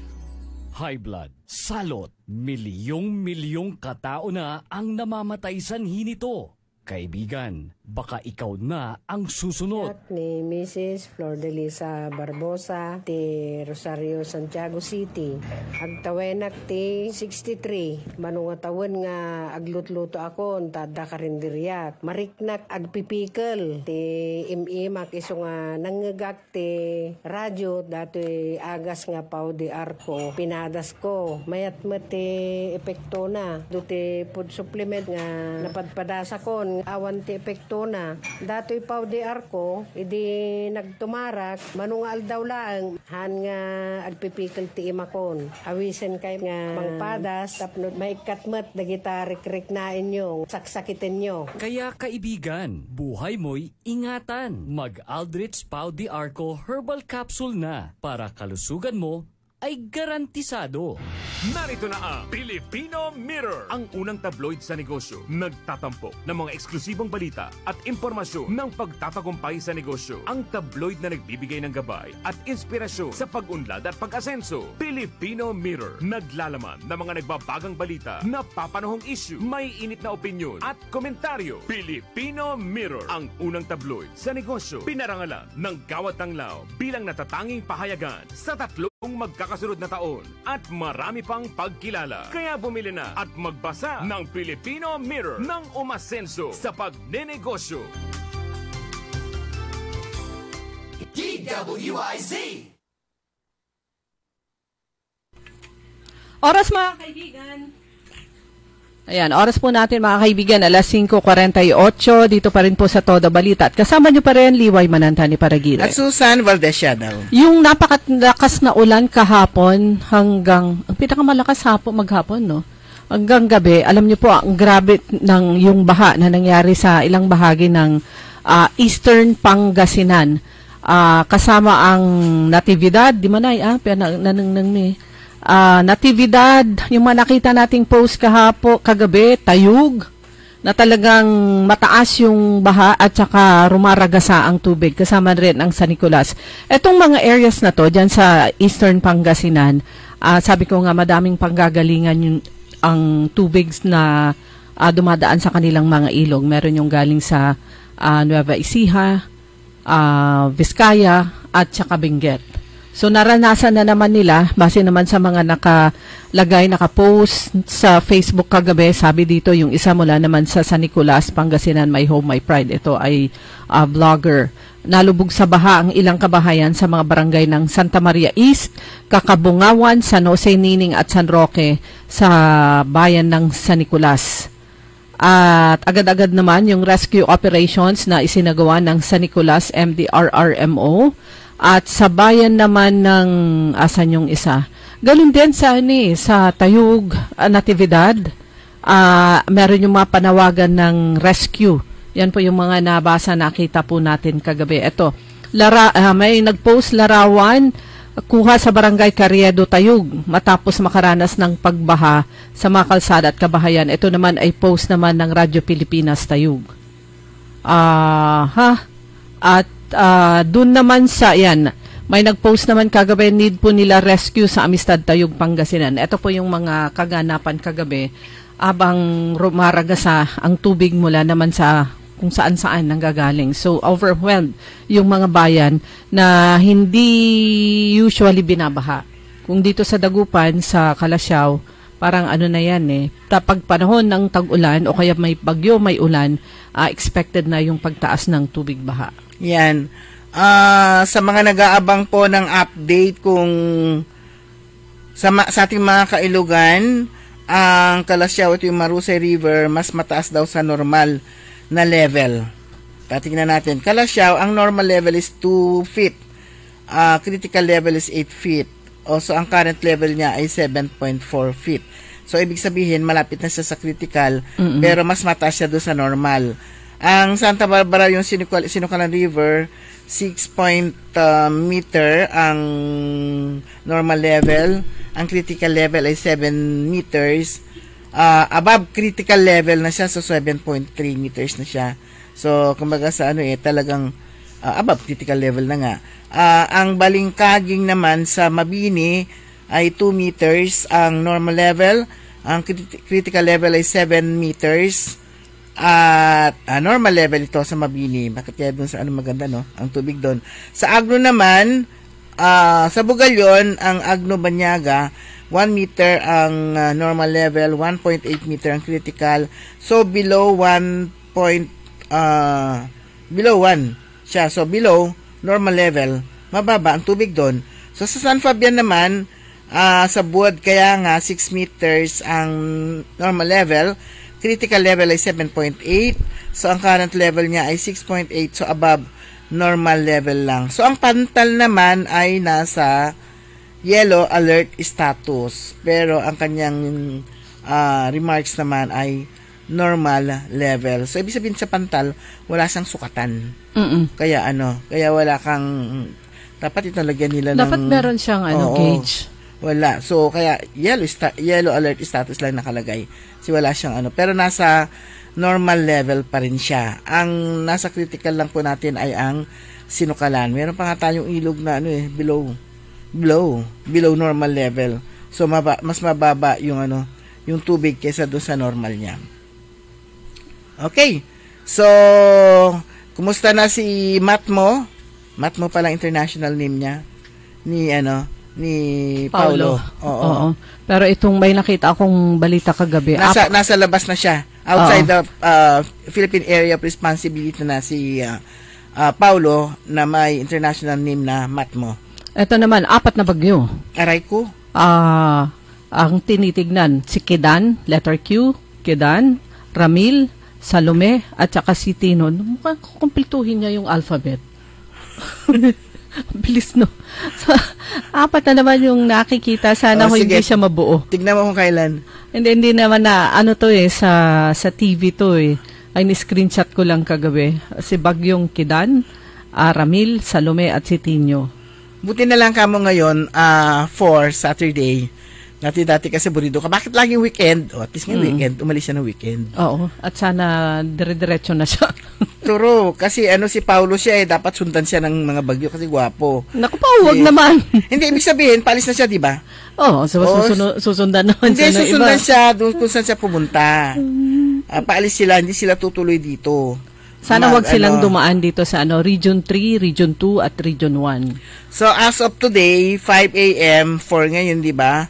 High blood, salot, milyong-milyong katao na ang namamatay sanhi nito. Kaibigan, baka ikaw na ang susunod. Ni Mrs. Flordelisa Barbosa, ti Rosario, Santiago City. Agtawenak ti 63. Manungatawan nga aglutluto akon, tada karindiriyak. Mariknak agpipikal, ti imimak iso nga nangagak ti radyo, dati agas nga pao di arko. Pinadas ko, mayat ti epekto na. Duti food supplement nga napadpadasa kon, awan ti epekto na. Dato'y pao di arko, idi nagtumarak, manungal daw lang, han nga agpipikal ti imakon. Awisen kay nga pangpadas, tapno maikatmat, dagita rik-rik na inyo, saksakitin nyo. Kaya kaibigan, buhay mo'y ingatan. Mag-Aldrich Pau di Arco Herbal Capsule na para kalusugan mo ay garantisado. Narito na ang Filipino Mirror, ang unang tabloid sa negosyo. Nagtatampo ng mga eksklusibong balita at impormasyon ng pagtatagumpay sa negosyo. Ang tabloid na nagbibigay ng gabay at inspirasyon sa pag-unlad at pag-asenso. Filipino Mirror, naglalaman ng mga nagbabagang balita, napapanahong issue, may init na opinyon at komentaryo. Filipino Mirror, ang unang tabloid sa negosyo. Pinarangalan ng Gawad Tanglao bilang natatanging pahayagan sa tatlong magkakasunod na taon at marami pang pagkilala. Kaya bumili na at magbasa ng Filipino Mirror ng umasenso sa pagnenegosyo. DWIZ. Oras mga kaibigan. Ayan, oras po natin mga kaibigan, alas 5:48, dito pa rin po sa Todo Balita. At kasama nyo pa rin, Liway Manantani Paragire. At Susan Valdesiano. Yung napakalakas na ulan kahapon hanggang, ang pinakamalakas maghapon, no? Hanggang gabi, alam nyo po, ang grabe ng yung baha na nangyari sa ilang bahagi ng Eastern Pangasinan. Kasama ang Natividad, di manay, Natividad, yung mga nakita nating post kagabi, Tayug, na talagang mataas yung baha at saka rumaragasa ang tubig. Kasama rin ang San Nicolas. Etong mga areas na to, dyan sa Eastern Pangasinan, sabi ko nga madaming panggagalingan ang tubig na dumadaan sa kanilang mga ilog. Meron yung galing sa Nueva Ecija, Vizcaya, at saka Benguet. So naranasan na naman nila, base naman sa mga nakapost sa Facebook kagabi, sabi dito yung isa mula naman sa San Nicolas, Pangasinan, My Home, My Pride. Ito ay vlogger. Nalubog sa baha ang ilang kabahayan sa mga barangay ng Santa Maria East, Kakabungawan, San Jose Nining at San Roque sa bayan ng San Nicolas. At agad-agad naman yung rescue operations na isinagawa ng San Nicolas MDRRMO. At sa bayan naman ng asan yung isa. Ganun din sa Tayug, Natividad. Meron yung mga panawagan ng rescue. Yan po yung mga nabasa, nakita po natin kagabi. Ito, may nagpost larawan, kuha sa barangay Carriedo, Tayug, matapos makaranas ng pagbaha sa mga kalsada at kabahayan. Ito naman ay post naman ng Radyo Pilipinas, Tayug. At doon naman may nag-post naman kagabi, need po nila rescue sa Amistad, Tayug, Pangasinan. Ito po yung mga kaganapan kagabi abang rumaragasa ang tubig mula naman sa kung saan-saan nanggagaling. So, overwhelmed yung mga bayan na hindi usually binabaha. Kung dito sa Dagupan, sa Calasiao, parang ano na yan eh. Pag panahon ng tag-ulan o kaya may bagyo, may ulan, expected na yung pagtaas ng tubig baha. Yan. Sa mga nag-aabang po ng update kung sa ating mga kailugan, ang Kalasyaw at yung Marusay River mas mataas daw sa normal na level. Tatingnan natin. Kalasyaw, ang normal level is 2 feet. Critical level is 8 feet. Also, ang current level niya ay 7.4 feet. So, ibig sabihin, malapit na siya sa critical, pero mas mataas siya doon sa normal. Ang Santa Barbara, yung Sinukalan River, 6 meter ang normal level. Ang critical level ay 7 meters. Above critical level na siya, so 7.3 meters na siya. So, kumbaga sa talagang above critical level na nga. Ang Balingkaging naman sa Mabini ay 2 meters ang normal level. Ang critical level ay 7 meters. At normal level ito sa Mabini. Bakit kaya doon sa maganda, no? Ang tubig doon. Sa Agno naman, sa Bugalyon, ang Agno Banyaga, 1 meter ang normal level, 1.8 meter ang critical. So, below 1 siya. So, below normal level, mababa ang tubig doon. So, sa San Fabian naman, sa Buod, kaya nga 6 meters ang normal level. Critical level ay 7.8. So, ang current level niya ay 6.8. So, above normal level lang. So, ang Pantal naman ay nasa yellow alert status. Pero, ang kanyang remarks naman ay normal level. So, ibig sabihin sa Pantal, wala siyang sukatan. Kaya kaya wala kang, dapat ito lagyan nila dapat meron siyang gauge. Wala. So, kaya yellow alert status lang nakalagay. Kasi wala siyang pero nasa normal level pa rin siya. Ang nasa critical lang po natin ay ang Sinukalan. Meron pa nga tayong ilog na below normal level. So, mas mababa yung yung tubig kaysa doon sa normal niya. Okay. So, kumusta na si Matmo? Matmo pala international name niya. Ni Paulo. Oo. Pero itong may nakita akong balita kagabi. Nasa labas na siya. Outside the Philippine Area of Responsibility na si Paulo na may international name na Matmo. Ito naman, 4 na bagyo. Aray ko. Ang tinitignan, si Kedan, letter Q, Kedan, Ramil, Salome, at saka si Tino. Mukhang kumpletuhin niya yung alphabet. Bilis, no? So, 4 na naman yung nakikita. Sana hindi siya mabuo. Tignan mo kung kailan. Hindi naman na, sa TV to ay ni-screenshot ko lang kagabi. Si Bagyong Kedan, Ramil, Salome, at si Tino. Buti na lang kamo ngayon for Saturday. Dati kasi burido ka. Bakit laging weekend? At least ngayon weekend. Umalis siya ng weekend. Oo. At sana dire-diretso na siya. Turo. Kasi si Paulo siya dapat sundan siya ng mga bagyo kasi gwapo. Naku pa, huwag naman. Hindi, ibig sabihin, paalis na siya, di ba? Oo. Susundan naman siya ng iba. Hindi, susundan siya doon kung saan siya pumunta. Paalis sila, hindi sila tutuloy dito. Sana wag silang dumaan dito sa Region 3, Region 2, at Region 1. So, as of today, 5 a.m. for ngayon, di ba?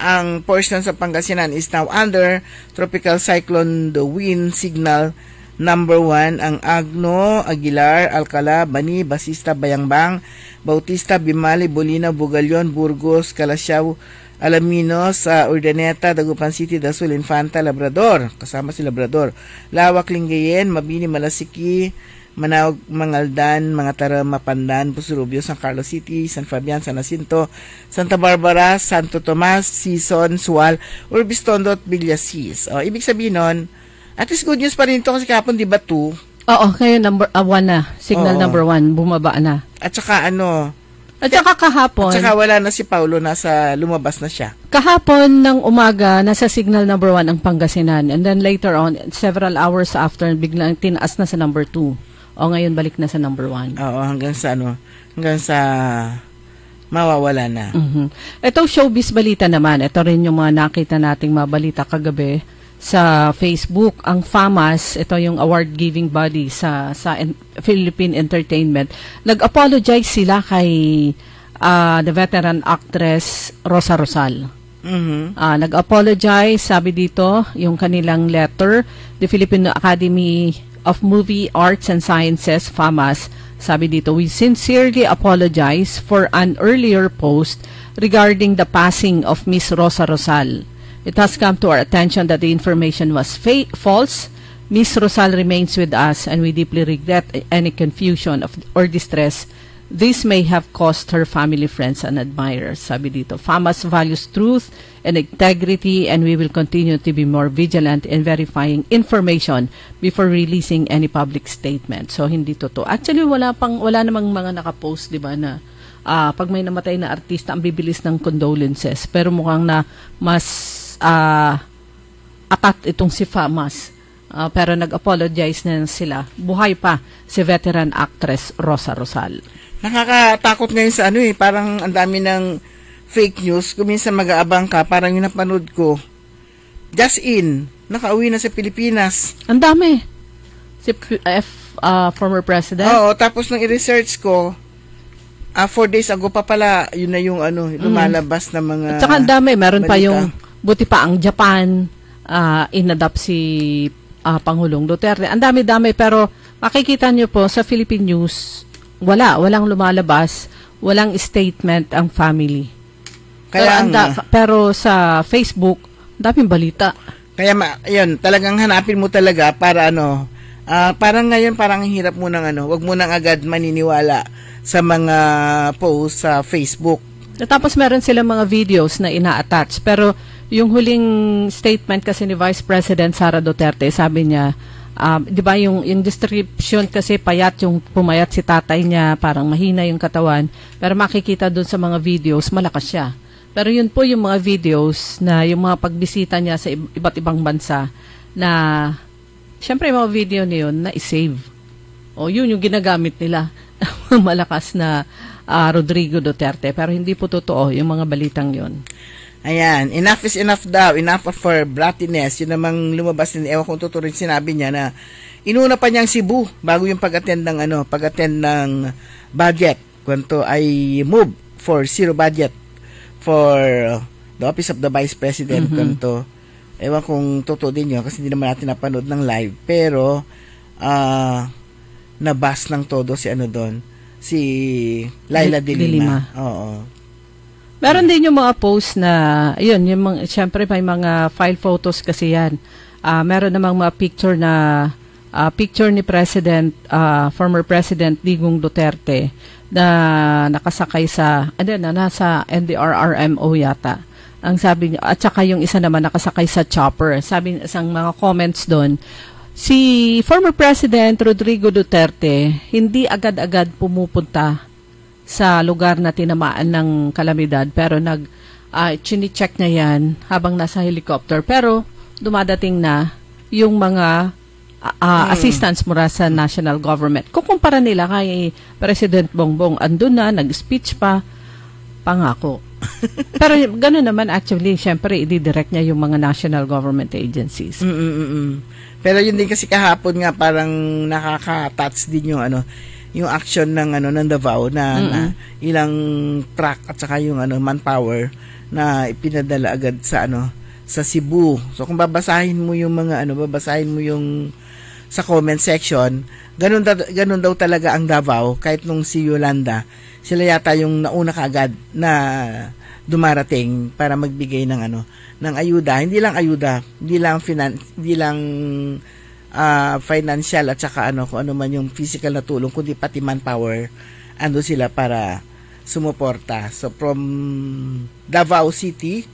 Ang portion sa Pangasinan is now under Tropical Cyclone the wind signal number 1. Ang Agno, Aguilar, Alcala, Bani, Basista, Bayangbang, Bautista, Bimali, Bolina, Bugalyon, Burgos, Kalasyaw, Alaminos, Urdaneta, Dagupan City, Dasul, Infanta, Labrador, kasama si Labrador, Lawak, Lingayen, Mabini, Malasiki, Manawag, Mangaldan, mga Tarama, Pandan, Pusurubio, San Carlos City, San Fabian, San Jacinto, Santa Barbara, Santo Tomas, Sison, Sual, Urbistondo at Villasis. Ibig sabihin nun, at least good news pa rin ito kasi kapon, di ba 2? Oo, kayo number 1 na. Signal number 1, bumaba na. At saka At saka kahapon. At saka wala na si Paulo, lumabas na siya. Kahapon ng umaga, nasa signal number 1 ang Pangasinan. And then later on, several hours after, biglang tinaas na sa number 2. O ngayon, balik na sa number 1. Oo, hanggang sa mawawala na. Ito, showbiz balita naman. Ito rin yung mga nakita nating mga balita kagabi sa Facebook. Ang FAMAS, ito yung award-giving body sa Philippine Entertainment. Nag-apologize sila kay the veteran actress Rosa Rosal. Nag-apologize, sabi dito, yung kanilang letter. The Filipino Academy of Movie Arts and Sciences, FAMAS, sabi dito, we sincerely apologize for an earlier post regarding the passing of Miss Rosa Rosal. It has come to our attention that the information was false. Miss Rosal remains with us and we deeply regret any confusion or distress this may have caused her family, friends, and admirers. Sabi dito, FAMAS values truth and integrity and we will continue to be more vigilant in verifying information before releasing any public statement. So, hindi totoo. Actually, wala namang mga nakapost, di ba, na pag may namatay na artista, ang bibilis ng condolences. Pero mukhang na mas atat itong si FAMAS. Pero nag-apologize na sila. Buhay pa si veteran actress Rosa Rosal. Nakakatakot ngayon sa parang ang dami ng fake news. Kung minsan mag-aabang ka, parang yung napanood ko, just in, nakauwi na sa Pilipinas. Ang dami. Si former president? Oo, tapos nang i-research ko, 4 days ago pa pala, yun na yung lumalabas na mga At saka ang dami, meron balita. pa yung, buti pa ang Japan, inadapt si Pangulong Duterte. Ang dami-dami, pero makikita nyo po sa Philippine News, walang lumalabas, walang statement ang family. Kaya pero sa Facebook, daming balita. Kaya yun, talagang hanapin mo talaga para parang ngayon parang hirap mo nang wag mo nang agad maniniwala sa mga post sa Facebook. Tapos meron silang mga videos na ina-attach, pero yung huling statement kasi ni Vice President Sara Duterte, sabi niya, di ba yung description kasi pumayat si tatay niya, parang mahina yung katawan, pero makikita dun sa mga videos, malakas siya. Pero yun po yung mga videos na yung mga pagbisita niya sa iba't ibang bansa na, syempre yung mga video na yun na i-save. O yun yung ginagamit nila, malakas na Rodrigo Duterte, pero hindi po totoo yung mga balitang yun. Ayan, enough is enough daw, enough for brattiness. Yun namang lumabas din, ewan kung totoo rin sinabi niya na inuna pa niyang Cebu bago yung pag-attend ng budget. Kwanto ay move for zero budget for the office of the Vice President. Kwanto, ewan kung totoo din yun kasi hindi naman natin napanood ng live. Pero, nabas ng todo si si Laila de Lima. Oo. Meron din yung mga post na, yun, syempre may mga file photos kasi yan. Meron namang mga picture ni former President Digong Duterte na nakasakay nasa NDRRMO yata. Ang sabi niya, at saka yung isa naman nakasakay sa chopper. Sabi isang mga comments doon, si former President Rodrigo Duterte hindi agad-agad pumupunta sa lugar na tinamaan ng kalamidad, pero chine-check niya yan habang nasa helicopter, pero dumadating na yung mga assistance mula sa national government. Kukumpara nila kay President Bongbong, andun na, nag-speech pa, pangako. Pero gano'n naman actually, syempre, i-direct niya yung mga national government agencies. Pero yun din kasi kahapon nga parang nakaka-touch din yung action ng ng Davao na ilang truck at saka yung manpower na ipinadala agad sa sa Cebu. So kung babasahin mo yung mga sa comment section, ganun daw talaga ang Davao, kahit nung si Yolanda, sila yata yung nauna kaagad na dumarating para magbigay ng ayuda, hindi lang financial at saka kung ano man yung physical na tulong, kundi pati manpower, ando sila para sumuporta. So from Davao City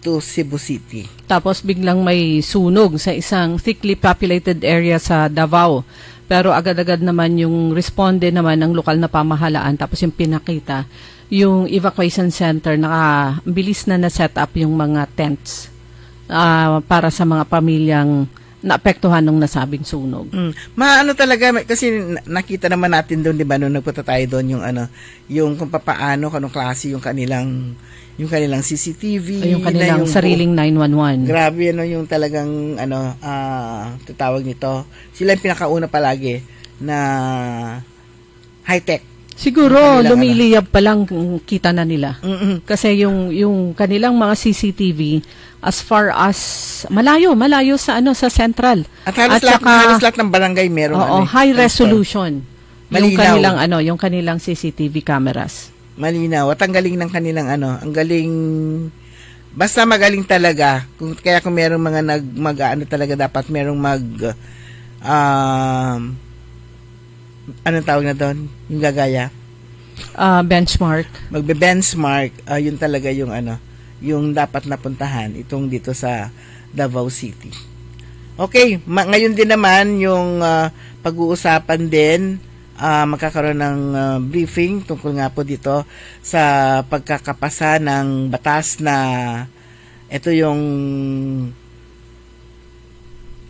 to Cebu City. Tapos biglang may sunog sa isang thickly populated area sa Davao. Pero agad-agad naman yung responde naman ng lokal na pamahalaan, tapos yung pinakita yung evacuation center, bilis na na-set up yung mga tents para sa mga pamilyang naapektuhan ng nasabing sunog. Maano talaga, kasi nakita naman natin doon, di ba, nung nagpunta tayo doon, yung kung papaano, kanong klase yung kanilang CCTV, yung kanilang sariling 911. Grabe, yung talagang, tatawag nito, sila yung pinakauna palagi na high-tech Siguro Kanilang, lumiliyab pa lang kita na nila. Kasi yung kanilang mga CCTV as far as malayo sa sa central. At halos lahat ng barangay meron high resolution. Malinaw. Yung kanilang CCTV cameras. Malinaw. At ang galing ng kanilang ang galing, basta magaling talaga. Kaya kung merong mga talaga dapat merong anong tawag na doon? Yung gagaya? Benchmark. Magbe-benchmark, yun talaga yung yung dapat napuntahan itong dito sa Davao City. Okay, ngayon din naman yung pag-uusapan din, magkakaroon ng briefing tungkol nga po dito sa pagkakapasa ng batas na ito yung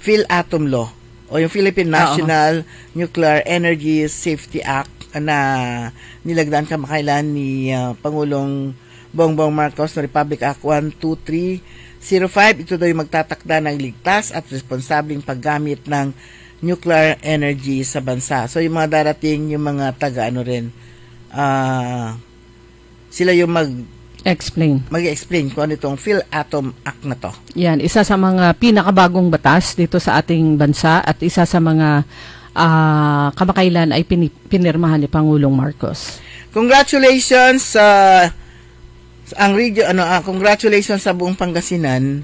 PhilAtom Law o yung Philippine National Nuclear Energy Safety Act na nilagdaan kamakailan ni Pangulong Bongbong Marcos ng Republic Act 12305. Ito daw yung magtatakda ng ligtas at responsabling paggamit ng nuclear energy sa bansa. So yung mga darating, yung mga sila yung mag-explain kung ano itong PhilAtom Act na to. Yan, isa sa mga pinakabagong batas dito sa ating bansa at isa sa mga kamakailan ay pinirmahan ni Pangulong Marcos. Congratulations congratulations sa buong Pangasinan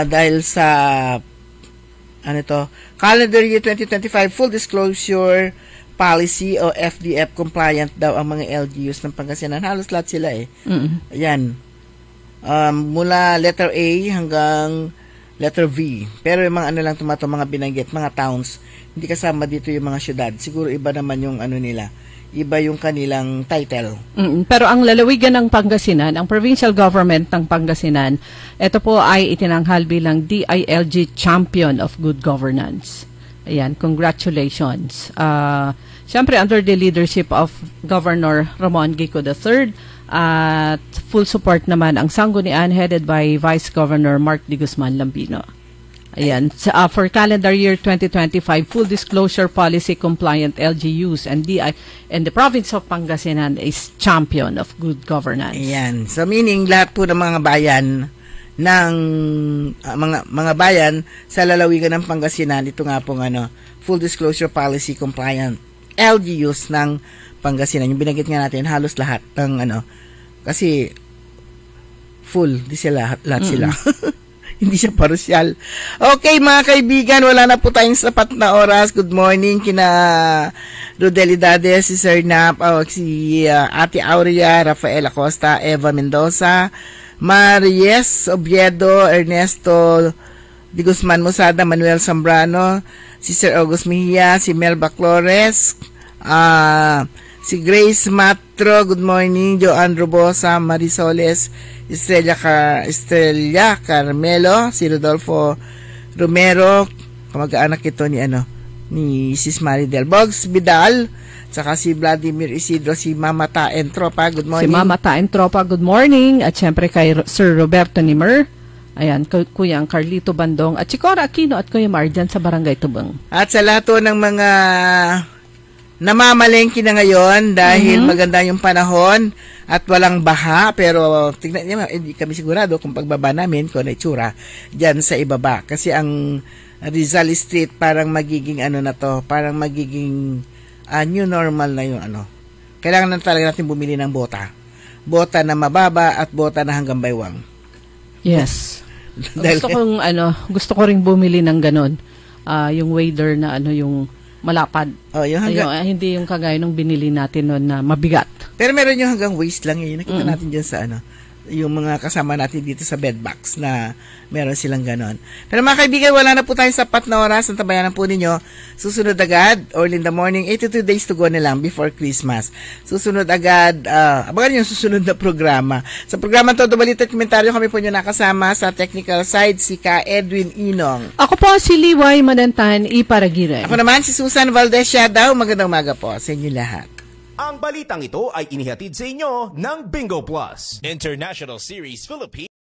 dahil sa calendar year 2025 full disclosure policy o FDF compliant daw ang mga LGUs ng Pangasinan. Halos lahat sila Ayan. Mula letter A hanggang letter V. Pero yung mga lang mga binanggit, mga towns, hindi kasama dito yung mga syudad. Siguro iba naman yung nila. Iba yung kanilang title. Pero ang lalawigan ng Pangasinan, ang provincial government ng Pangasinan, ito po ay itinanghal bilang DILG Champion of Good Governance. Ayan, congratulations. Siyempre, under the leadership of Governor Ramon Gico III, at full support naman ang sanggunian headed by Vice Governor Mark D. Guzman Lambino. Ayan, for calendar year 2025, full disclosure policy compliant LGUs and the province of Pangasinan is champion of good governance. Ayan. So meaning lahat po ng mga bayan ng mga bayan sa lalawigan ng Pangasinan, ito nga pong full disclosure policy compliant LGUs ng Pangasinan. Yung binanggit nga natin, halos lahat ng kasi full, di sila lahat sila. Hindi siya partial. Okay, mga kaibigan, wala na po tayong sapat na oras. Good morning kina Rodelidades, si Sir Nap, si Ate Aurea, Rafael Acosta, Eva Mendoza, Maries Obiedo, Ernesto Di Guzman Mosada, Manuel Zambrano, si Sir August Mejia, si Melba Flores, si Grace Matro, good morning, Joanne Robosa, Marisoles, Estrella Carmelo, si Rodolfo Romero, kamag-anak ito ni Sis Maridel Bogs Vidal, saka si Vladimir Isidro, si Mama Taen Tropa, good morning. Si Mama Taen Tropa, good morning. At syempre kay Sir Roberto Nimer, ayan, Kuya Carlito Bandong, at si Cora Aquino at Kuya Marjan sa Barangay Tubang. At sa lahat ng mga namamalengke na ngayon dahil maganda yung panahon at walang baha, pero tingnan niyo, hindi kami sigurado kung pagbaba namin kung ano itsura dyan sa ibaba. Kasi ang Rizal Street parang magiging parang magiging new normal na yung Kailangan na talaga natin bumili ng bota. Bota na mababa at bota na hanggang baywang. Yes. Gusto ko ring bumili ng ganon. Yung wader na yung malapad. Hindi yung kagaya nung binili natin noon na mabigat. Pero meron yung hanggang waist lang yun. Nakita natin dyan sa yung mga kasama natin dito sa bedbox na meron silang ganon. Pero mga kaibigan, wala na po tayong sapat na oras. Ang tabayanan po ninyo, susunod agad, early in the morning, 82 days to go na lang before Christmas. Susunod agad, abangan yung susunod na programa. Sa programa Todo Balita at Komentaryo, kami po nyo nakasama sa technical side, si Ka Edwin Inong. Ako po si Liway Manantan Iparagiren. Ako naman si Susan Valdez Siadaw. Magandang umaga po sa inyo lahat. Ang balitang ito ay inihatid sa inyo ng Bingo Plus, International Series Philippines.